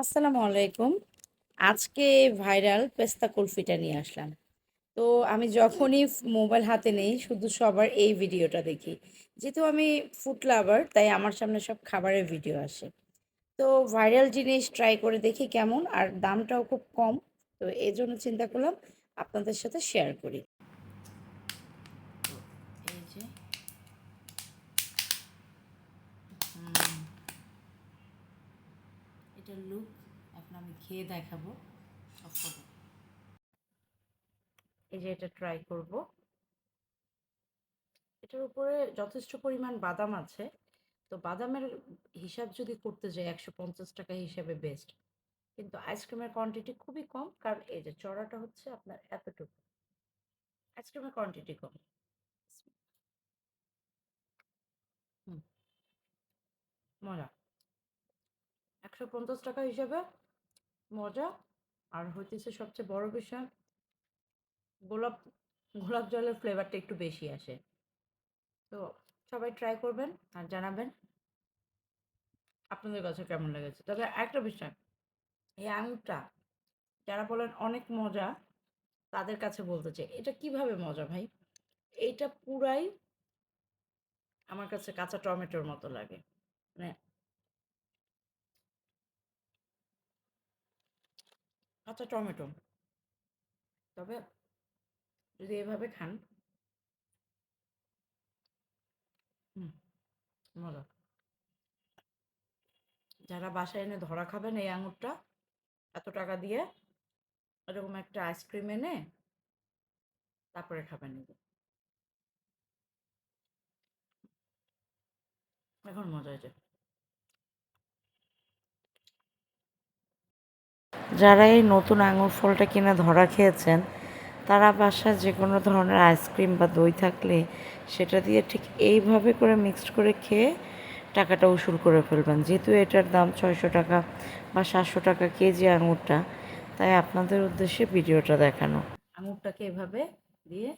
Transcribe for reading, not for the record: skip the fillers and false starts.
আসসালামু আলাইকুম। আজকে ভাইরাল পেস্তা কুলফিটা নিয়ে আসলাম। তো আমি যখনই মোবাইল হাতে নেই শুধু সবার এই ভিডিওটা দেখি। যেহেতু আমি ফুড লাভার তাই আমার সামনে সব খাবারের ভিডিও আসে। তো ভাইরাল জিনিস ট্রাই করে দেখি কেমন আর দামটাও খুব কম। তো এজন্য চিন্তা করলাম আপনাদের সাথে শেয়ার করি। তো এই যে এটা লুক এখন আমি খেয়ে দেখাবো। এই যে এটা ট্রাই করব। এটার উপরে যথেষ্ট পরিমাণ বাদাম আছে। তো বাদামের হিসাব যদি করতে যাই ১৫০ টাকা হিসাবে বেস্ট। কিন্তু আইসক্রিমের কোয়ান্টিটি খুবই কম কারণ এই যে চড়াটা হচ্ছে আপনার এতটুকু। আইসক্রিমের কোয়ান্টিটি কম। হুম, মজা। ১৫০ টাকা হিসাবে মজা। আর হইতেছে সবচেয়ে বড় বিষয় গোলাপ গোলাপ জলের ফ্লেভারটা একটু বেশি আসে। তো সবাই ট্রাই করবেন আর জানাবেন আপনাদের কাছে কেমন লেগেছে। তবে একটা বিষয়, এই আঙুরটা যারা বলেন অনেক মজা তাদের কাছে বলতে চাই এটা কিভাবে মজা ভাই? এইটা পুরাই আমার কাছে কাঁচা টমেটোর মতো লাগে। মানে কাঁচা টমেটো। তবে যদি এভাবে খান, হুম, মজা। যারা বাসায় এনে ধরা খাবেন এই আঙুরটা এত টাকা দিয়ে এরকম একটা আইসক্রিম এনে তারপরে খাবেন এই যে। এখন মজা হয়েছে। যারা এই নতুন আঙুর ফলটা কিনে ধরা খেয়েছেন তারা বাসায় যে কোনো ধরনের আইসক্রিম বা দই থাকলে সেটা দিয়ে ঠিক এইভাবে করে মিক্সড করে খেয়ে টাকাটা উসুল করে ফেলবেন। যেহেতু এটার দাম ৬০০ টাকা বা ৭০০ টাকা কেজি আঙুরটা, তাই আপনাদের উদ্দেশ্যে ভিডিওটা দেখানো। আঙুরটাকে এভাবে দিয়ে